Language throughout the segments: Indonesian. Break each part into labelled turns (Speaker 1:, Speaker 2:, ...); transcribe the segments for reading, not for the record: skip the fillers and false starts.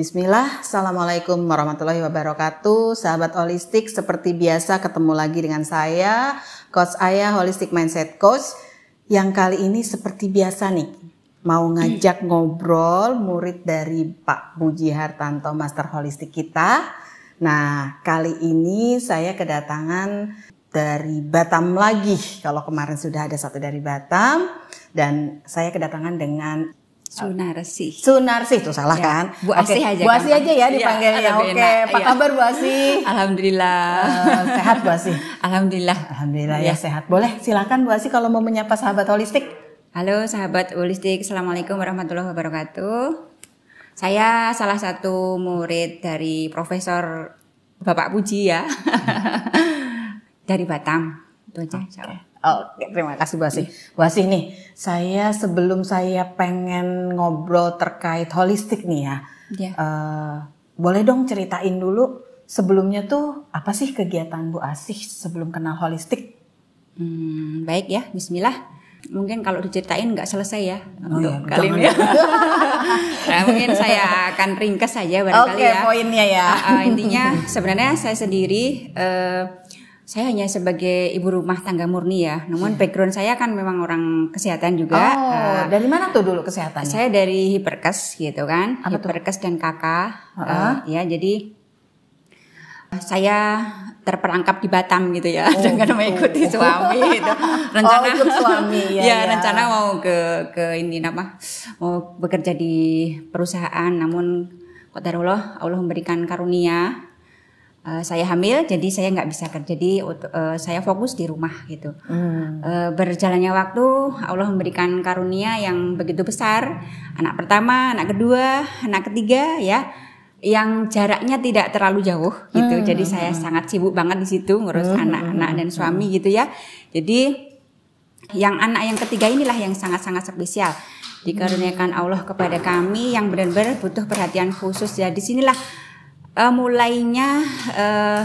Speaker 1: Bismillah, Assalamualaikum warahmatullahi wabarakatuh. Sahabat holistik, seperti biasa ketemu lagi dengan saya, Coach Aya, Holistic Mindset Coach. Yang kali ini seperti biasa nih, mau ngajak ngobrol murid dari Pak Puji Hartanto, Master Holistik kita. Nah, kali ini saya kedatangan dari Batam lagi. Kalau kemarin sudah ada satu dari Batam, dan saya kedatangan dengan
Speaker 2: Sunarsi
Speaker 1: itu salah ya, kan?
Speaker 2: Bu Asih aja.
Speaker 1: Bu Asih aja ya dipanggilnya. Ya, Oke, apa kabar Bu Asih?
Speaker 2: Alhamdulillah.
Speaker 1: Sehat Bu Asih?
Speaker 2: Alhamdulillah.
Speaker 1: Alhamdulillah ya sehat. Boleh silakan Bu Asih kalau mau menyapa sahabat holistik.
Speaker 2: Halo sahabat holistik, Assalamualaikum warahmatullahi wabarakatuh. Saya salah satu murid dari Profesor Bapak Puji ya. Dari Batam. Itu aja insyaallah.
Speaker 1: Oke, terima kasih Bu Asih. Bu Asih nih, sebelum saya pengen ngobrol terkait holistik nih ya. Boleh dong ceritain dulu sebelumnya tuh apa sih kegiatan Bu Asih sebelum kenal holistik?
Speaker 2: Baik ya, bismillah. Mungkin kalau diceritain nggak selesai ya untuk kali ini. Nah, mungkin saya akan ringkas saja barangkali ya.
Speaker 1: Oke, poinnya ya.
Speaker 2: Intinya sebenarnya saya sendiri saya hanya sebagai ibu rumah tangga murni ya. Namun background saya kan memang orang kesehatan juga.
Speaker 1: Dari mana tuh dulu kesehatannya?
Speaker 2: Saya dari Hiperkes gitu kan. Hiperkes dan kakak. Ya, jadi saya terperangkap di Batam gitu ya. Dengan mengikuti suami gitu. Rencana
Speaker 1: ikut suami
Speaker 2: ya. Rencana mau ke ini mau bekerja di perusahaan, namun qadarullah Allah memberikan karunia. Saya hamil, jadi saya nggak bisa kerja, jadi saya fokus di rumah gitu. Berjalannya waktu, Allah memberikan karunia yang begitu besar. Anak pertama, anak kedua, anak ketiga, ya, yang jaraknya tidak terlalu jauh gitu. Jadi saya sangat sibuk banget di situ ngurus anak-anak dan suami gitu ya. Jadi yang anak yang ketiga inilah yang sangat-sangat spesial. Dikaruniakan Allah kepada kami yang benar-benar butuh perhatian khusus. Ya, disinilah mulainya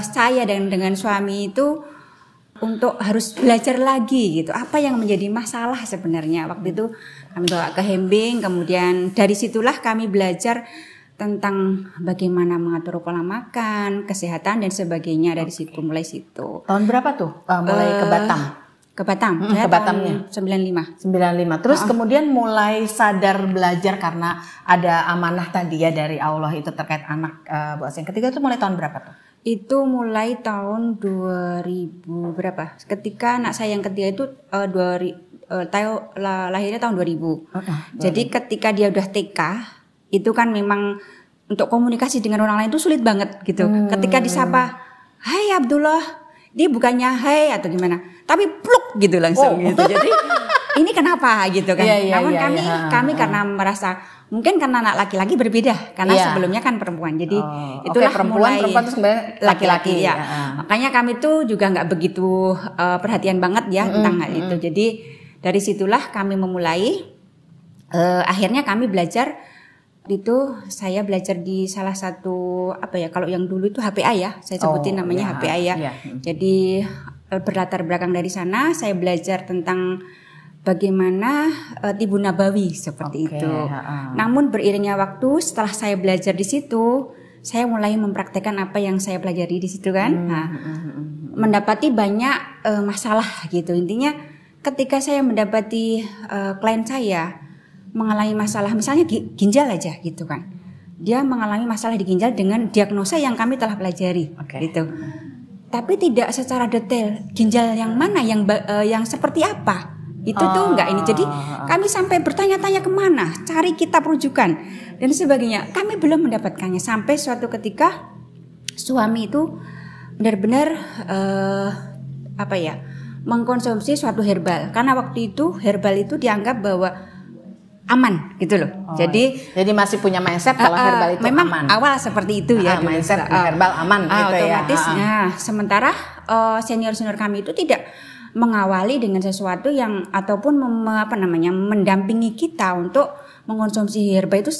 Speaker 2: saya dengan suami itu untuk harus belajar lagi gitu. Apa yang menjadi masalah sebenarnya waktu itu kami bawa ke Hembing, kemudian dari situlah kami belajar tentang bagaimana mengatur pola makan, kesehatan dan sebagainya dari situ, mulai situ.
Speaker 1: Tahun berapa tuh mulai ke Batam?
Speaker 2: Ke Batam, saya
Speaker 1: ke Batamnya
Speaker 2: 95.
Speaker 1: Terus kemudian mulai sadar belajar karena ada amanah tadi ya dari Allah itu terkait anak Bu Asih. Yang ketiga itu mulai tahun berapa tuh?
Speaker 2: Itu mulai tahun 2000 berapa? Ketika anak saya yang ketiga itu lahirnya tahun 2000. Jadi ketika dia udah TK, itu kan memang untuk komunikasi dengan orang lain itu sulit banget gitu. Ketika disapa, "Hai Abdullah," dia bukannya "hai" atau gimana, tapi pluk gitu langsung gitu. Jadi ini kenapa gitu kan? Namun kami karena merasa mungkin karena anak laki-laki berbeda karena sebelumnya kan perempuan. Jadi itulah perempuan itu sebenarnya laki-laki ya. Makanya kami tuh juga nggak begitu perhatian banget ya tentang hal itu. Jadi dari situlah kami memulai. Akhirnya kami belajar. Itu saya belajar di salah satu kalau yang dulu itu HPA ya, saya sebutin namanya HPA ya. Jadi berlatar belakang dari sana saya belajar tentang bagaimana Tibun Nabawi seperti itu. Namun beriringnya waktu setelah saya belajar di situ, saya mulai mempraktekkan apa yang saya pelajari di situ kan. Mendapati banyak masalah gitu. Intinya ketika saya mendapati klien saya mengalami masalah misalnya ginjal aja gitu kan, dia mengalami masalah di ginjal dengan diagnosa yang kami telah pelajari gitu, tapi tidak secara detail ginjal yang mana yang seperti apa itu tuh enggak ini. Jadi kami sampai bertanya-tanya kemana, cari kitab rujukan dan sebagainya, kami belum mendapatkannya sampai suatu ketika suami itu benar-benar mengkonsumsi suatu herbal, karena waktu itu herbal itu dianggap bahwa aman gitu loh. Jadi
Speaker 1: masih punya mindset kalau herbal itu
Speaker 2: memang
Speaker 1: aman.
Speaker 2: Awal seperti itu ya.
Speaker 1: Mindset herbal aman gitu
Speaker 2: otomatis,
Speaker 1: ya.
Speaker 2: Nah, sementara senior-senior kami itu tidak mengawali dengan sesuatu yang ataupun mendampingi kita untuk mengkonsumsi herba itu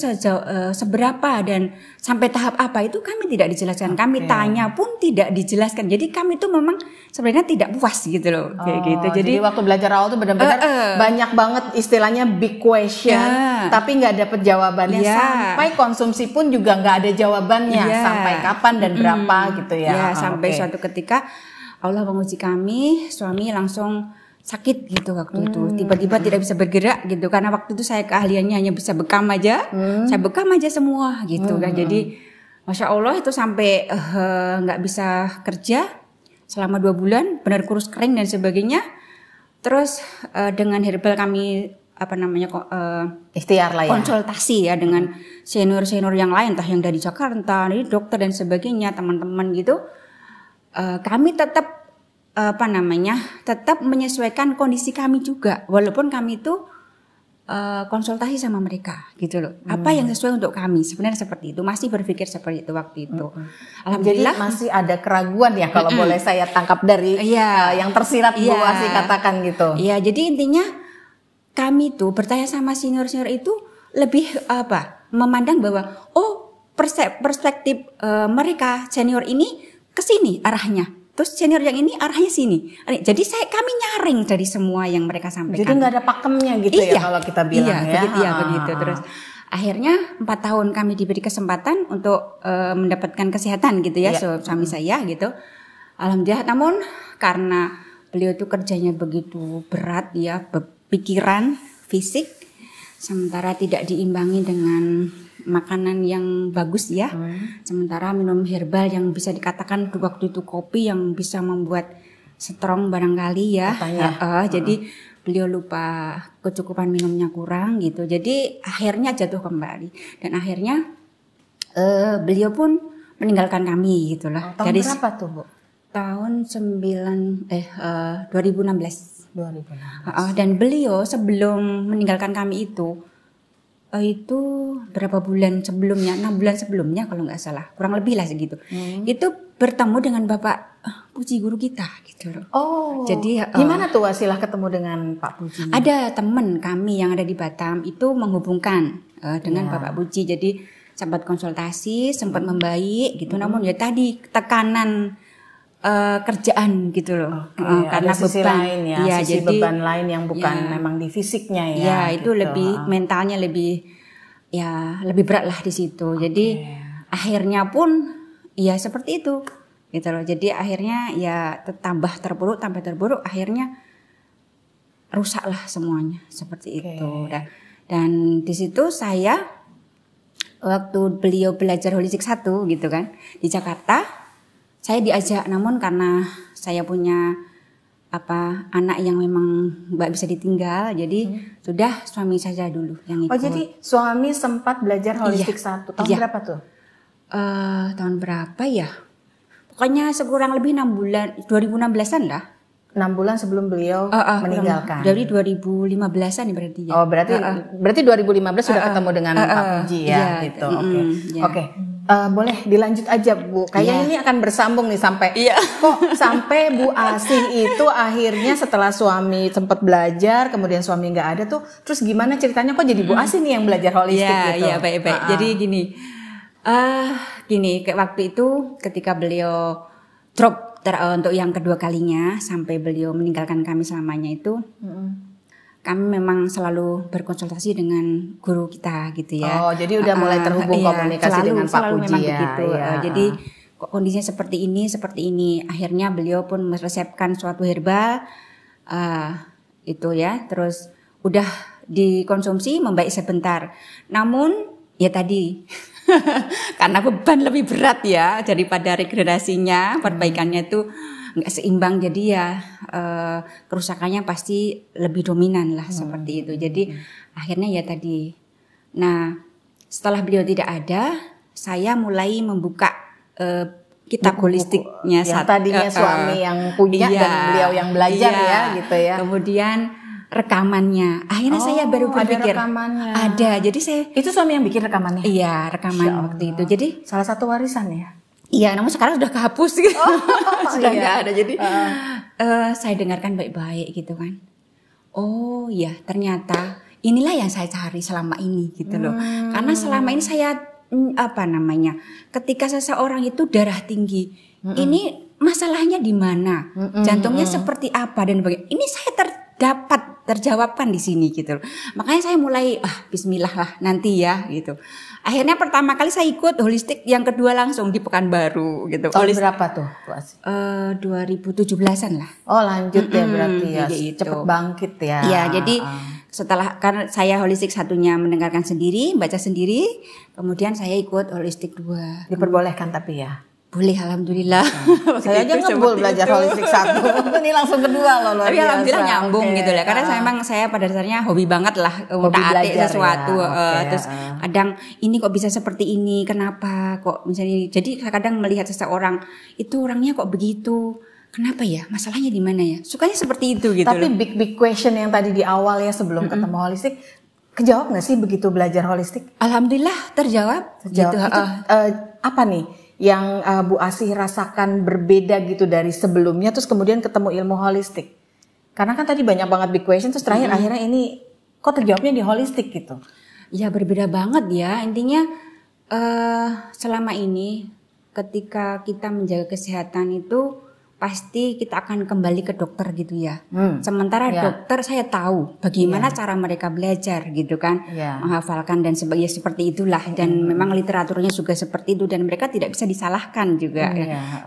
Speaker 2: seberapa dan sampai tahap apa itu kami tidak dijelaskan. Kami tanya pun tidak dijelaskan. Jadi kami itu memang sebenarnya tidak puas gitu loh, kayak gitu.
Speaker 1: Jadi waktu belajar awal tuh benar-benar banyak banget istilahnya big question, tapi nggak dapet jawabannya. Sampai konsumsi pun juga nggak ada jawabannya. Sampai kapan dan berapa gitu ya.
Speaker 2: Sampai suatu ketika Allah menguji kami, suami langsung sakit gitu waktu itu, tiba-tiba tidak bisa bergerak gitu, karena waktu itu saya keahliannya hanya bisa bekam aja, saya bekam aja semua gitu kan. Jadi Masya Allah itu sampai nggak bisa kerja selama 2 bulan, benar kurus kering dan sebagainya. Terus dengan herbal kami
Speaker 1: ikhtiar lah ya,
Speaker 2: konsultasi ya dengan senior yang lain, entah yang dari Jakarta, dari dokter dan sebagainya, teman-teman gitu, kami tetap tetap menyesuaikan kondisi kami juga, walaupun kami itu konsultasi sama mereka gitu loh. Apa yang sesuai untuk kami, sebenarnya seperti itu, masih berpikir seperti itu waktu itu. Alhamdulillah.
Speaker 1: Jadi masih ada keraguan ya kalau boleh saya tangkap dari yang tersirat Bu Asih katakan gitu.
Speaker 2: Iya, jadi intinya kami tuh bertanya sama senior itu lebih memandang bahwa perspektif mereka senior ini ke sini arahnya. Terus senior yang ini arahnya sini. Jadi kami nyaring dari semua yang mereka sampaikan.
Speaker 1: Jadi nggak ada pakemnya gitu ya kalau kita bilang
Speaker 2: begitu. Terus akhirnya 4 tahun kami diberi kesempatan untuk mendapatkan kesehatan gitu ya, suami saya gitu. Alhamdulillah, namun karena beliau itu kerjanya begitu berat ya, pikiran, fisik, sementara tidak diimbangi dengan makanan yang bagus ya. Sementara minum herbal yang bisa dikatakan waktu itu kopi yang bisa membuat strong barangkali ya. Jadi beliau lupa, kecukupan minumnya kurang gitu. Jadi akhirnya jatuh kembali dan akhirnya beliau pun meninggalkan kami gitulah.
Speaker 1: Tahun berapa tuh Bu?
Speaker 2: Tahun 2016. Dan beliau sebelum meninggalkan kami itu berapa bulan sebelumnya, 6 bulan sebelumnya kalau nggak salah, kurang lebih lah segitu. Itu bertemu dengan Bapak Puji, guru kita gitu loh.
Speaker 1: Jadi gimana tuh wasilah ketemu dengan Pak Puji?
Speaker 2: Ada teman kami yang ada di Batam itu menghubungkan dengan Bapak Puji. Jadi sempat konsultasi, sempat membaik gitu. Namun ya tadi tekanan kerjaan gitu loh, karena
Speaker 1: sisi
Speaker 2: beban
Speaker 1: lain ya, sisi beban lain yang bukan memang di fisiknya ya.
Speaker 2: Itu lebih mentalnya lebih berat lah di situ. Jadi akhirnya pun ya seperti itu gitu loh. Jadi akhirnya ya tambah terburuk, akhirnya rusaklah semuanya seperti itu. Dan di situ saya waktu beliau belajar holistik 1 gitu kan di Jakarta, saya diajak, namun karena saya punya anak yang memang nggak bisa ditinggal, jadi sudah suami saja dulu yang ikut.
Speaker 1: Jadi suami sempat belajar holistik 1 tahun berapa tuh?
Speaker 2: Tahun berapa ya? Pokoknya sekurang lebih 6 bulan, 2016-an lah.
Speaker 1: 6 bulan sebelum beliau meninggalkan.
Speaker 2: Dari 2015-an ya berarti ya.
Speaker 1: Berarti 2015 sudah ketemu dengan Pak Puji ya gitu. Oke. Boleh dilanjut aja Bu. Kayaknya ini akan bersambung nih sampai sampai Bu Asih itu akhirnya setelah suami sempat belajar, kemudian suami nggak ada tuh, terus gimana ceritanya kok jadi Bu Asih nih yang belajar holistik gitu?
Speaker 2: Iya, baik-baik. Jadi gini, kayak waktu itu ketika beliau drop untuk yang kedua kalinya sampai beliau meninggalkan kami selamanya itu, kami memang selalu berkonsultasi dengan guru kita gitu ya.
Speaker 1: Jadi udah mulai terhubung komunikasi dengan Pak Puji ya.
Speaker 2: Begitu. Jadi kok kondisinya seperti ini. Akhirnya beliau pun meresepkan suatu herbal itu ya. Terus udah dikonsumsi, membaik sebentar. Namun ya tadi karena beban lebih berat ya daripada regenerasinya, perbaikannya itu nggak seimbang, jadi ya kerusakannya pasti lebih dominan lah seperti itu. Jadi akhirnya ya tadi. Nah setelah beliau tidak ada, saya mulai membuka kitab holistiknya.
Speaker 1: Yang tadinya suami yang punya dan beliau yang belajar ya gitu ya.
Speaker 2: Kemudian rekamannya. Akhirnya saya baru berpikir
Speaker 1: ada rekamannya.
Speaker 2: Ada. Jadi saya
Speaker 1: itu suami yang bikin rekamannya.
Speaker 2: Iya, rekaman waktu itu. Jadi
Speaker 1: salah satu warisan ya.
Speaker 2: Iya, namun sekarang sudah kehapus gitu. Sudah nggak ada. Jadi saya dengarkan baik-baik gitu kan. Oh iya, ternyata inilah yang saya cari selama ini gitu loh. Karena selama ini saya ketika seseorang itu darah tinggi, ini masalahnya di mana, jantungnya seperti apa dan bagaimana. Ini saya terjawabkan di sini gitu loh. Makanya saya mulai bismillah lah nanti ya gitu. Akhirnya pertama kali saya ikut holistik, yang kedua langsung di Pekanbaru gitu.
Speaker 1: Tahun berapa tuh, Bu Asi?
Speaker 2: 2017-an lah.
Speaker 1: Oh, lanjut ya berarti ya.
Speaker 2: Gitu.
Speaker 1: Cepet bangkit ya.
Speaker 2: Iya, jadi setelah karena saya holistik satunya mendengarkan sendiri, baca sendiri, kemudian saya ikut holistik 2.
Speaker 1: Diperbolehkan tapi ya.
Speaker 2: Boleh, alhamdulillah.
Speaker 1: Saya aja ngebul belajar holistik 1. Ini langsung kedua loh, luar
Speaker 2: Tapi
Speaker 1: biasa.
Speaker 2: alhamdulillah nyambung gitu ya. Karena saya pada dasarnya hobi banget lah taati sesuatu. Terus kadang ini kok bisa seperti ini, kenapa kok misalnya. Jadi kadang melihat seseorang itu orangnya kok begitu. Kenapa ya? Masalahnya di mana ya? Sukanya seperti itu gitu.
Speaker 1: Tapi big question yang tadi di awal ya sebelum ketemu holistik, kejawab nggak sih begitu belajar holistik?
Speaker 2: Alhamdulillah terjawab. Gitu.
Speaker 1: Itu, apa nih yang Bu Asih rasakan berbeda gitu dari sebelumnya, terus kemudian ketemu ilmu holistik? Karena kan tadi banyak banget big question, terus terakhir akhirnya ini kok terjawabnya di holistik gitu?
Speaker 2: Ya berbeda banget ya. Intinya selama ini ketika kita menjaga kesehatan itu pasti kita akan kembali ke dokter gitu ya. Sementara dokter saya tahu bagaimana cara mereka belajar gitu kan, menghafalkan dan sebagainya seperti itulah. Dan memang literaturnya juga seperti itu dan mereka tidak bisa disalahkan juga.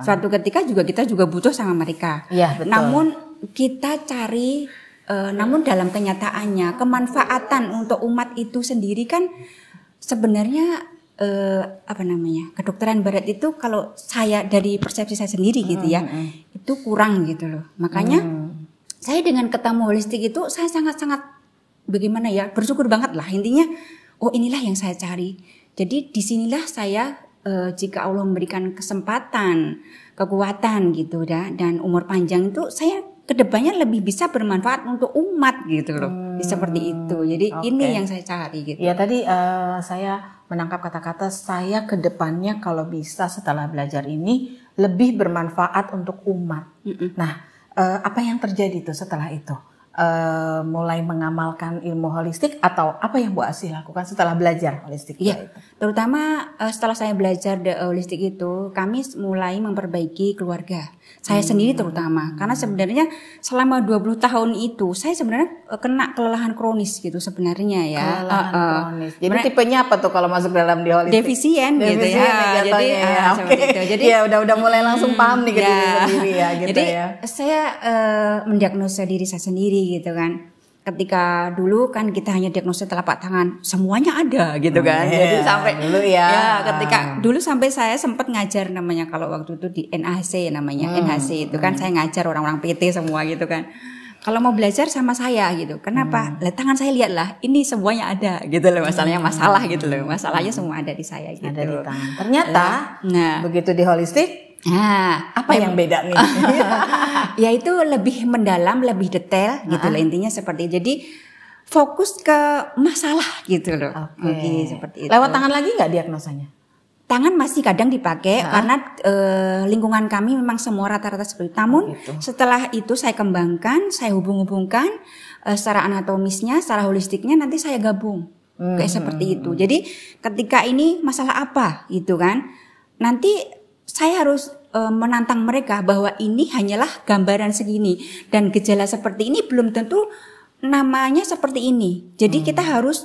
Speaker 2: Suatu ketika juga kita juga butuh sama mereka.
Speaker 1: Betul.
Speaker 2: Namun kita cari, namun dalam kenyataannya kemanfaatan untuk umat itu sendiri kan sebenarnya kedokteran barat itu kalau saya dari persepsi saya sendiri gitu ya, itu kurang gitu loh. Makanya saya dengan ketemu holistik itu saya sangat-sangat bagaimana ya, bersyukur banget lah. Intinya inilah yang saya cari. Jadi disinilah saya jika Allah memberikan kesempatan, kekuatan gitu dan umur panjang itu saya kedepannya lebih bisa bermanfaat untuk umat gitu loh. Seperti itu. Jadi ini yang saya cari gitu.
Speaker 1: Ya tadi saya menangkap kata-kata saya kedepannya kalau bisa setelah belajar ini lebih bermanfaat untuk umat. Nah, apa yang terjadi tuh setelah itu? Mulai mengamalkan ilmu holistik atau apa yang Bu Asih lakukan setelah belajar holistik?
Speaker 2: Iya, terutama setelah saya belajar holistik itu, kami mulai memperbaiki keluarga. Saya sendiri terutama, karena sebenarnya selama 20 tahun itu saya sebenarnya kena kelelahan kronis gitu sebenarnya ya.
Speaker 1: Kelelahan kronis. Jadi tipenya apa tuh kalau masuk dalam di holistik?
Speaker 2: Defisien gitu ya. Jadi seperti itu. Jadi
Speaker 1: ya udah mulai langsung paham nih ke diri sendiri ya gitu.
Speaker 2: Jadi
Speaker 1: ya.
Speaker 2: saya mendiagnosa diri saya sendiri gitu kan. Ketika dulu kan kita hanya diagnosa telapak tangan, semuanya ada gitu kan. Jadi sampai
Speaker 1: dulu
Speaker 2: ketika dulu sampai saya sempat ngajar namanya kalau waktu itu di NHC namanya. NHC itu kan saya ngajar orang-orang PT semua gitu kan. Kalau mau belajar sama saya gitu. Kenapa? Tangan saya lihatlah, ini semuanya ada gitu loh, masalah gitu loh. Masalahnya semua ada di saya gitu.
Speaker 1: Ada di tangan. Ternyata begitu di holistik apa yang beda nih?
Speaker 2: Ya itu lebih mendalam, lebih detail gitu loh, intinya seperti itu. Jadi fokus ke masalah gitu loh. Seperti itu.
Speaker 1: Lewat tangan lagi nggak diagnosanya?
Speaker 2: Tangan masih kadang dipakai karena lingkungan kami memang semua rata-rata seperti itu. Namun setelah itu saya kembangkan, saya hubung-hubungkan secara anatomisnya, secara holistiknya nanti saya gabung kayak seperti itu. Jadi ketika ini masalah apa gitu kan, nanti saya harus menantang mereka bahwa ini hanyalah gambaran segini dan gejala seperti ini belum tentu namanya seperti ini. Jadi kita harus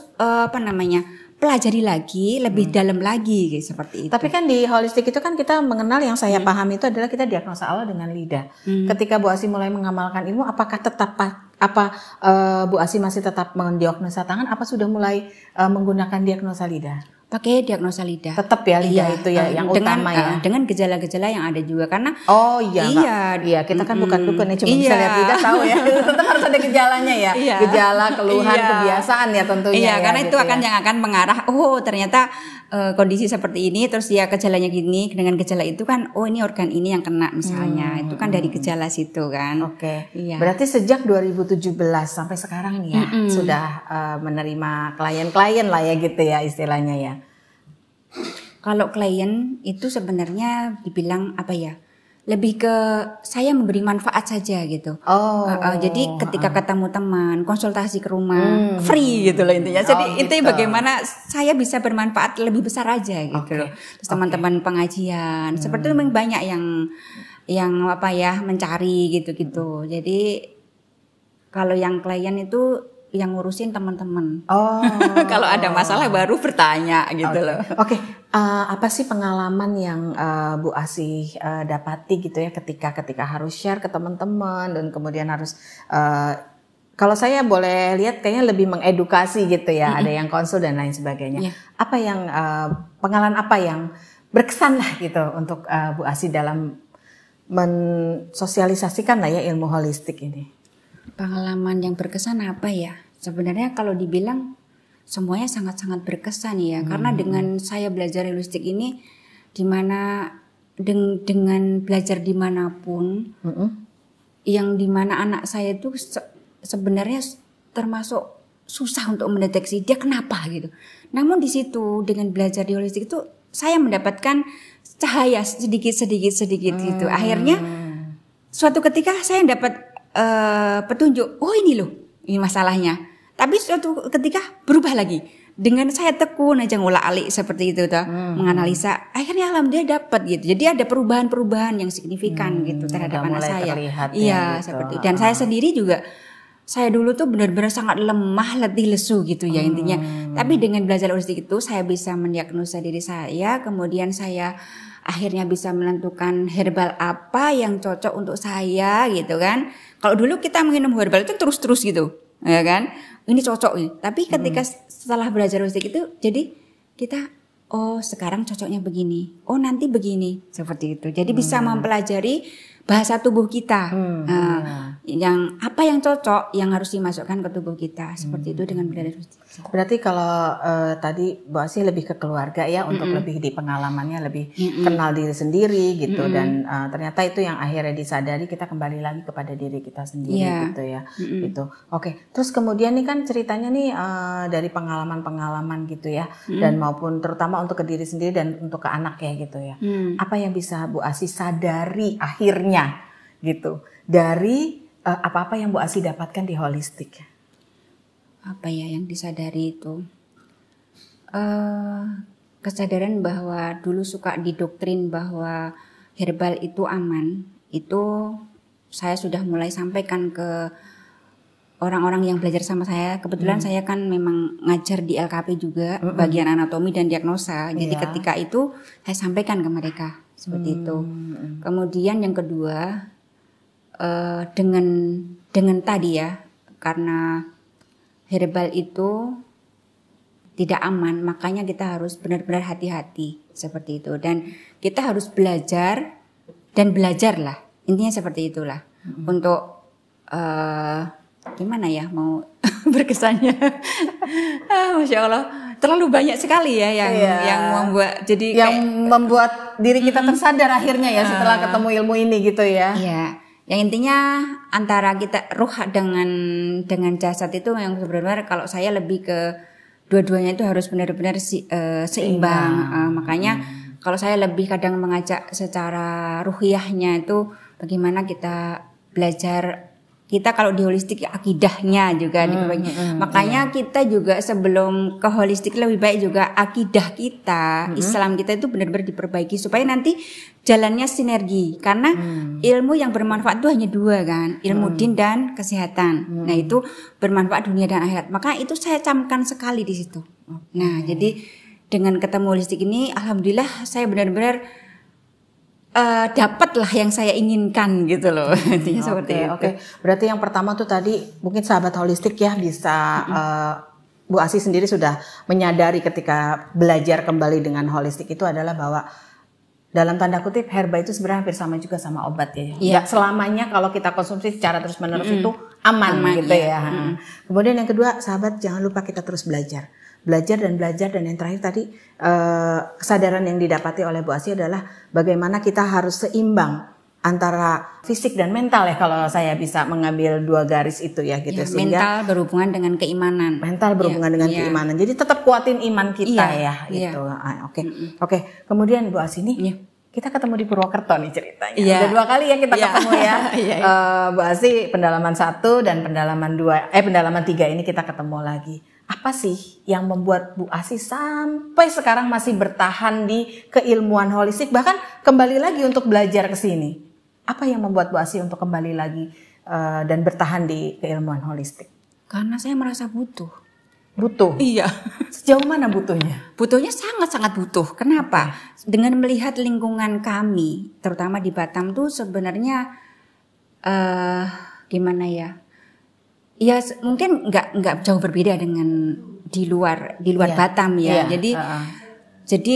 Speaker 2: pelajari lagi lebih dalam lagi kayak seperti itu.
Speaker 1: Tapi kan di holistik itu kan kita mengenal yang saya paham itu adalah kita diagnosa awal dengan lidah. Ketika Bu Asih mulai mengamalkan ilmu, apakah tetap Bu Asih masih tetap mendiagnosa tangan? Apa sudah mulai menggunakan diagnosa lidah?
Speaker 2: Pakai diagnosa lidah.
Speaker 1: Tetap ya lidah itu ya yang utama ya.
Speaker 2: Dengan gejala-gejala yang ada juga karena
Speaker 1: kita kan bukan dukun ya, cuma bisa lihat lidah tahu ya. Tetap harus ada gejalanya ya. Gejala, keluhan, kebiasaan ya tentunya.
Speaker 2: Karena itu yang akan mengarah ternyata kondisi seperti ini terus ya gejalanya gini, dengan gejala itu kan ini organ ini yang kena misalnya. Itu kan dari gejala situ kan.
Speaker 1: Berarti sejak 2017 sampai sekarang nih ya sudah menerima klien-klien lah ya gitu ya istilahnya ya.
Speaker 2: Kalau klien itu sebenarnya dibilang lebih ke saya memberi manfaat saja gitu. Jadi ketika ketemu teman, konsultasi ke rumah, free gitu loh intinya. Jadi intinya bagaimana saya bisa bermanfaat lebih besar aja gitu loh. Terus teman-teman pengajian, seperti itu memang banyak yang apa ya mencari gitu-gitu. Jadi kalau yang klien itu yang ngurusin teman-teman. Kalau ada masalah baru bertanya gitu loh.
Speaker 1: Apa sih pengalaman yang Bu Asih dapati gitu ya ketika harus share ke teman-teman dan kemudian harus kalau saya boleh lihat kayaknya lebih mengedukasi gitu ya, ada yang konsul dan lain sebagainya. Apa yang pengalaman apa yang berkesan lah gitu untuk Bu Asih dalam mensosialisasikan lah ya ilmu holistik ini?
Speaker 2: Pengalaman yang berkesan apa ya? Sebenarnya kalau dibilang semuanya sangat-sangat berkesan ya. Karena dengan saya belajar holistik ini, dimana dengan belajar dimanapun, yang dimana anak saya itu sebenarnya termasuk susah untuk mendeteksi dia kenapa gitu. Namun di situ dengan belajar di holistik itu saya mendapatkan cahaya sedikit gitu. Akhirnya suatu ketika saya dapat petunjuk, oh ini loh, ini masalahnya. Tapi suatu ketika berubah lagi. Dengan saya tekun aja ngulak-alik seperti itu menganalisa, akhirnya alhamdulillah dapat gitu. Jadi ada perubahan-perubahan yang signifikan gitu terhadap anak saya. Iya, gitu. Seperti. Dan saya sendiri juga, saya dulu tuh benar-benar sangat lemah, letih, lesu gitu ya intinya. Tapi dengan belajar holistik itu saya bisa mendiagnosa diri saya, kemudian saya akhirnya bisa menentukan herbal apa yang cocok untuk saya gitu kan. Kalau dulu kita minum herbal itu terus-terus gitu, ya kan? Ini cocok nih. Tapi ketika setelah belajar holistik itu, jadi kita, oh sekarang cocoknya begini, oh nanti begini, seperti itu. Jadi bisa mempelajari bahasa tubuh kita, yang apa yang cocok, yang harus dimasukkan ke tubuh kita, seperti itu dengan belajar holistik.
Speaker 1: Berarti kalau tadi Bu Asih lebih ke keluarga ya, untuk lebih di pengalamannya, lebih kenal diri sendiri gitu, dan ternyata itu yang akhirnya disadari kita kembali lagi kepada diri kita sendiri gitu ya. Gitu. Oke, terus kemudian nih kan ceritanya nih dari pengalaman-pengalaman gitu ya, dan maupun terutama untuk ke diri sendiri dan untuk ke anak ya gitu ya. Apa yang bisa Bu Asih sadari akhirnya gitu dari apa-apa yang Bu Asih dapatkan di holistik?
Speaker 2: Apa ya yang disadari itu kesadaran bahwa dulu suka didoktrin bahwa herbal itu aman, itu saya sudah mulai sampaikan ke orang-orang yang belajar sama saya. Kebetulan saya kan memang ngajar di LKP juga, bagian anatomi dan diagnosa. Jadi ketika itu saya sampaikan ke mereka seperti itu. Kemudian yang kedua, dengan tadi ya, karena herbal itu tidak aman, makanya kita harus benar-benar hati-hati seperti itu. Dan kita harus belajar dan belajarlah, intinya seperti itulah. Untuk gimana ya mau berkesannya, Masya Allah, terlalu banyak sekali ya yang membuat jadi
Speaker 1: yang membuat diri kita tersadar akhirnya ya setelah ketemu ilmu ini gitu ya.
Speaker 2: Iya. Yang intinya antara kita ruh dengan jasad itu yang sebenarnya kalau saya lebih ke dua-duanya itu harus benar-benar seimbang. Makanya kalau saya lebih kadang mengajak secara ruhiyahnya itu bagaimana kita belajar. Kita kalau di holistik akidahnya juga makanya kita juga sebelum ke holistik lebih baik juga akidah kita, Islam kita itu benar-benar diperbaiki supaya nanti jalannya sinergi. Karena ilmu yang bermanfaat itu hanya dua kan, ilmu din dan kesehatan. Nah itu bermanfaat dunia dan akhirat. Maka itu saya camkan sekali di situ. Nah jadi dengan ketemu holistik ini, alhamdulillah saya benar-benar dapatlah yang saya inginkan gitu loh. Intinya seperti itu.
Speaker 1: Oke. Berarti yang pertama tuh tadi mungkin sahabat holistik ya bisa Bu Asih sendiri sudah menyadari ketika belajar kembali dengan holistik itu adalah bahwa dalam tanda kutip herba itu sebenarnya hampir sama juga sama obat ya. Nggak selamanya kalau kita konsumsi secara terus menerus itu aman gitu ya. Kemudian yang kedua, sahabat jangan lupa kita terus belajar dan yang terakhir tadi kesadaran yang didapati oleh Bu Asih adalah bagaimana kita harus seimbang antara fisik dan mental ya, kalau saya bisa mengambil dua garis itu ya gitu.
Speaker 2: Sehingga mental berhubungan dengan keimanan. Keimanan.
Speaker 1: Jadi tetap kuatin iman kita gitu. Oke. Kemudian Bu Asih nih Kita ketemu di Purwokerto nih ceritanya.
Speaker 2: Iya.
Speaker 1: Udah 2 kali ya kita ketemu ya.
Speaker 2: Iya.
Speaker 1: Bu Asih pendalaman 1 dan pendalaman 3 ini kita ketemu lagi. Apa sih yang membuat Bu Asih sampai sekarang masih bertahan di keilmuan holistik, bahkan kembali lagi untuk belajar ke sini? Apa yang membuat Bu Asih untuk kembali lagi dan bertahan di keilmuan holistik?
Speaker 2: Karena saya merasa butuh.
Speaker 1: Butuh?
Speaker 2: Iya.
Speaker 1: Sejauh mana butuhnya?
Speaker 2: Butuhnya sangat-sangat butuh. Kenapa? Dengan melihat lingkungan kami, terutama di Batam tuh sebenarnya gimana ya? Ya mungkin nggak jauh berbeda dengan di luar Batam ya. Jadi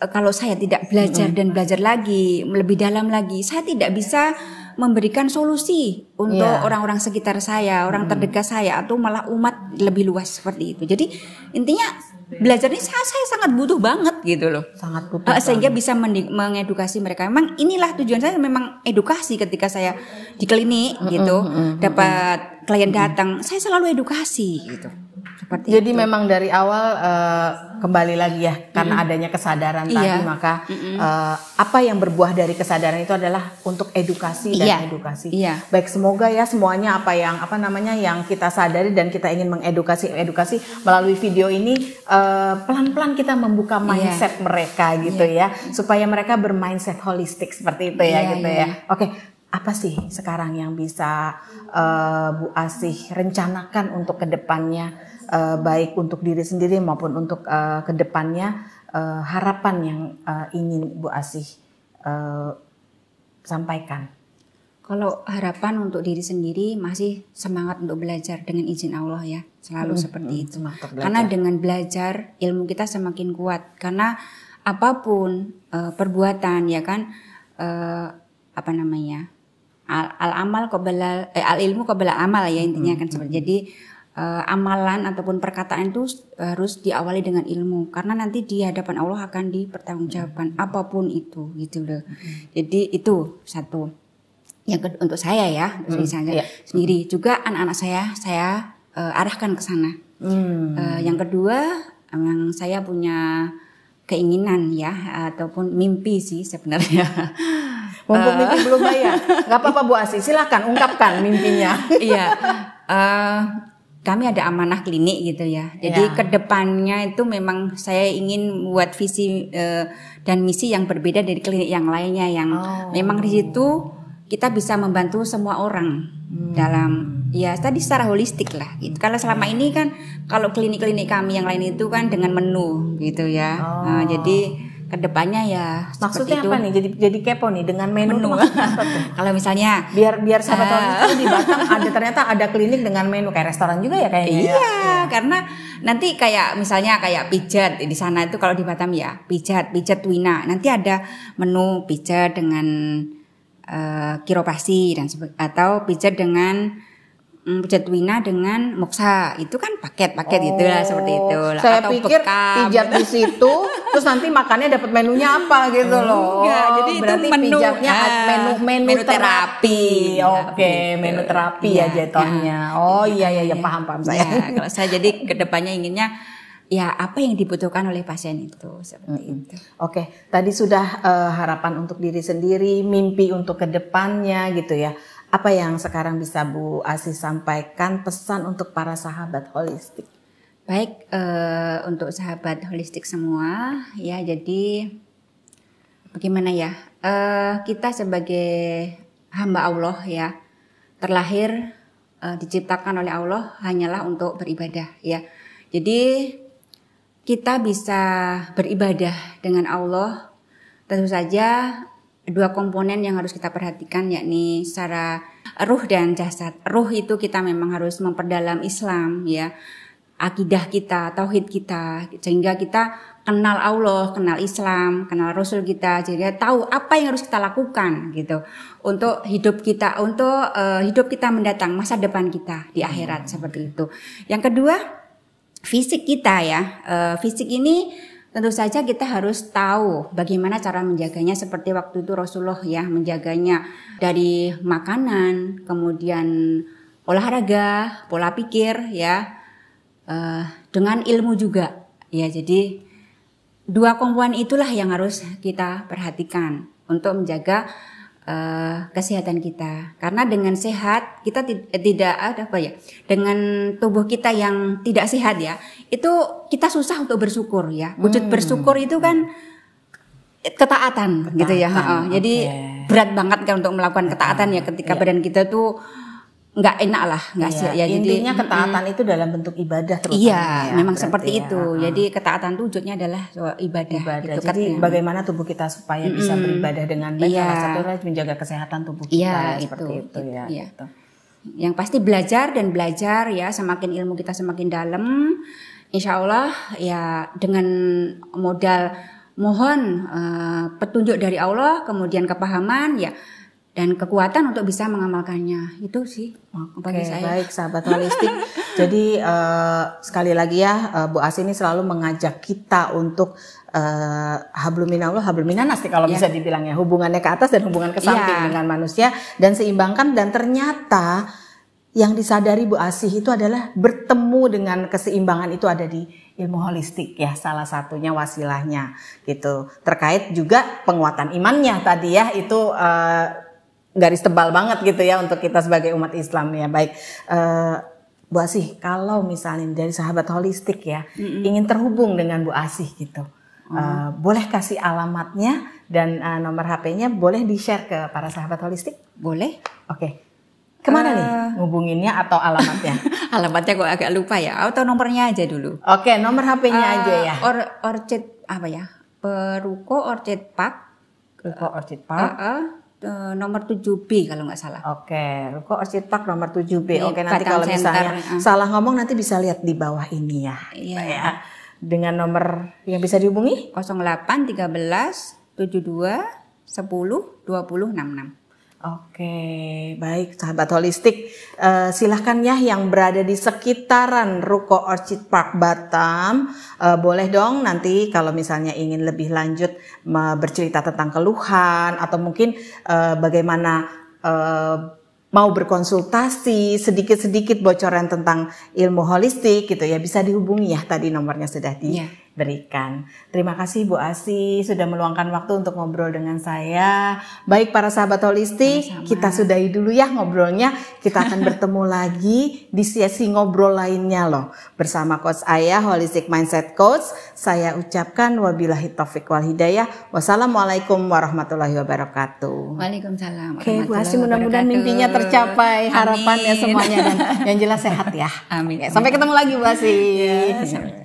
Speaker 2: kalau saya tidak belajar dan belajar lagi, lebih dalam lagi, saya tidak bisa memberikan solusi untuk orang-orang sekitar saya, orang terdekat saya, atau malah umat lebih luas seperti itu. Jadi intinya belajar ini saya sangat butuh banget gitu loh.
Speaker 1: Sangat butuh.
Speaker 2: Sehingga bisa mengedukasi mereka. Memang inilah tujuan saya, memang edukasi. Ketika saya di klinik gitu, dapat klien datang, saya selalu edukasi gitu. Seperti
Speaker 1: Jadi
Speaker 2: itu.
Speaker 1: memang dari awal kembali lagi ya, karena adanya kesadaran tadi, maka apa yang berbuah dari kesadaran itu adalah untuk edukasi dan edukasi. Baik, semoga ya semuanya yang kita sadari dan kita ingin mengedukasi melalui video ini, pelan-pelan kita membuka mindset mereka gitu ya, supaya mereka bermindset holistik seperti itu ya gitu ya. Oke, apa sih sekarang yang bisa Bu Asih rencanakan untuk kedepannya? Baik untuk diri sendiri maupun untuk kedepannya, harapan yang ingin Bu Asih sampaikan.
Speaker 2: Kalau harapan untuk diri sendiri, masih semangat untuk belajar dengan izin Allah ya, selalu seperti itu. Karena dengan belajar ilmu kita semakin kuat. Karena apapun perbuatan ya kan, al ilmu qabla amal ya intinya kan seperti. Jadi amalan ataupun perkataan itu harus diawali dengan ilmu, karena nanti di hadapan Allah akan dipertanggungjawabkan apapun itu gitu loh. Jadi itu satu. Yang untuk saya ya, sendiri juga anak-anak saya arahkan ke sana. Yang kedua, yang saya punya keinginan ya ataupun mimpi sih sebenarnya.
Speaker 1: Mumpung mimpi belum bayar, nggak apa-apa Bu Asih, silakan ungkapkan mimpinya.
Speaker 2: Iya. Kami ada amanah klinik gitu ya. Jadi kedepannya itu memang saya ingin buat visi dan misi yang berbeda dari klinik yang lainnya, yang memang di situ kita bisa membantu semua orang dalam ya tadi secara holistik lah gitu. Kalau selama ini kan kalau klinik-klinik kami yang lain itu kan dengan menu gitu ya. Jadi kedepannya ya
Speaker 1: maksudnya
Speaker 2: itu.
Speaker 1: Apa nih? Jadi kepo nih dengan menu.
Speaker 2: Kalau misalnya
Speaker 1: biar sahabat holistik di Batam ternyata ada klinik dengan menu kayak restoran juga ya kayaknya.
Speaker 2: Iya, karena nanti kayak misalnya kayak pijat di sana itu, kalau di Batam ya pijat Wina. Nanti ada menu pijat dengan kiropasi dan atau pijat dengan pijat Wina dengan moksa, itu kan paket-paket gitu lah seperti itu.
Speaker 1: Saya
Speaker 2: atau
Speaker 1: pikir
Speaker 2: bekam,
Speaker 1: pijat di situ, terus nanti makannya dapat menunya apa gitu loh.
Speaker 2: Enggak, jadi
Speaker 1: berarti
Speaker 2: itu menu,
Speaker 1: pijatnya menu terapi. Oke, menu terapi ya jatuhnya. Oh iya paham saya.
Speaker 2: Ya, kalau saya jadi kedepannya inginnya ya apa yang dibutuhkan oleh pasien itu seperti itu.
Speaker 1: Oke, tadi sudah harapan untuk diri sendiri, mimpi untuk kedepannya gitu ya. Apa yang sekarang bisa Bu Asih sampaikan pesan untuk para sahabat holistik?
Speaker 2: Baik, untuk sahabat holistik semua ya, jadi bagaimana ya, kita sebagai hamba Allah ya, terlahir diciptakan oleh Allah hanyalah untuk beribadah ya. Jadi kita bisa beribadah dengan Allah, tentu saja dua komponen yang harus kita perhatikan, yakni secara ruh dan jasad. Ruh itu kita memang harus memperdalam Islam ya, akidah kita, tauhid kita, sehingga kita kenal Allah, kenal Islam, kenal Rasul kita, sehingga tahu apa yang harus kita lakukan gitu untuk hidup kita, untuk hidup kita mendatang, masa depan kita di akhirat seperti itu. Yang kedua, fisik kita ya, fisik ini tentu saja kita harus tahu bagaimana cara menjaganya, seperti waktu itu Rasulullah ya menjaganya dari makanan, kemudian olahraga, pola pikir ya, dengan ilmu juga ya. Jadi dua komponen itulah yang harus kita perhatikan untuk menjaga kesehatan kita. Karena dengan sehat kita tidak ada apa ya, dengan tubuh kita yang tidak sehat ya, itu kita susah untuk bersyukur ya. Wujud bersyukur itu kan ketaatan gitu ya. Jadi berat banget kan untuk melakukan ketaatan ya ketika badan kita tuh nggak enak lah, nggak siap ya.
Speaker 1: Intinya ketaatan itu dalam bentuk ibadah terutama.
Speaker 2: Iya, memang seperti itu. Jadi ketaatan itu wujudnya adalah ibadah. Gitu,
Speaker 1: jadi bagaimana tubuh kita supaya bisa beribadah dengan baik, salah satunya menjaga kesehatan tubuh kita seperti itu ya. Gitu.
Speaker 2: Yang pasti belajar dan belajar ya, semakin ilmu kita semakin dalam, insya Allah ya dengan modal mohon petunjuk dari Allah, kemudian kepahaman ya, dan kekuatan untuk bisa mengamalkannya. Itu sih bagi saya.
Speaker 1: Baik sahabat holistik. Jadi sekali lagi ya, Bu Asih ini selalu mengajak kita untuk hablum minallah hablum minanas kalau bisa dibilangnya, hubungannya ke atas dan hubungan ke samping dengan manusia, dan seimbangkan. Dan ternyata yang disadari Bu Asih itu adalah bertemu dengan keseimbangan itu ada di ilmu holistik ya, salah satunya wasilahnya gitu. Terkait juga penguatan imannya tadi ya, itu garis tebal banget gitu ya untuk kita sebagai umat Islam ya. Baik, Bu Asih, kalau misalnya dari sahabat holistik ya ingin terhubung dengan Bu Asih gitu, boleh kasih alamatnya dan nomor HP-nya, boleh di-share ke para sahabat holistik?
Speaker 2: Boleh.
Speaker 1: Oke. Kemana nih ngubunginnya atau alamatnya?
Speaker 2: Alamatnya kok agak lupa ya, atau nomornya aja dulu.
Speaker 1: Oke, nomor HP-nya aja ya.
Speaker 2: Orchid apa ya? Ruko Orchid Park.
Speaker 1: Ruko Orchid Park.
Speaker 2: Nomor 7B kalau nggak salah.
Speaker 1: Oke, Ruko Orchid Park nomor 7B. Oke, nanti kalau misalnya salah ngomong nanti bisa lihat di bawah ini ya. Ya. Dengan nomor yang bisa dihubungi
Speaker 2: 08 13 72 10 20 66.
Speaker 1: Oke, baik sahabat holistik, silahkan ya yang berada di sekitaran Ruko Orchid Park Batam, boleh dong nanti kalau misalnya ingin lebih lanjut bercerita tentang keluhan atau mungkin bagaimana mau berkonsultasi, sedikit-sedikit bocoran tentang ilmu holistik gitu ya, bisa dihubungi ya, tadi nomornya sudah diberikan. Terima kasih Bu Asih sudah meluangkan waktu untuk ngobrol dengan saya. Baik para sahabat holistik, kita sudahi dulu ya ngobrolnya. Kita akan bertemu lagi di sesi ngobrol lainnya loh bersama Coach Ayah, Holistic Mindset Coach. Saya ucapkan wabillahi taufiq wal hidayah. Wassalamualaikum warahmatullahi wabarakatuh.
Speaker 2: Waalaikumsalam.
Speaker 1: Oke, Bu Asih, mudah-mudahan mimpinya tercapai, harapannya semuanya, dan yang jelas sehat ya.
Speaker 2: Amin.
Speaker 1: Sampai ketemu lagi Bu Asih.
Speaker 2: Ya,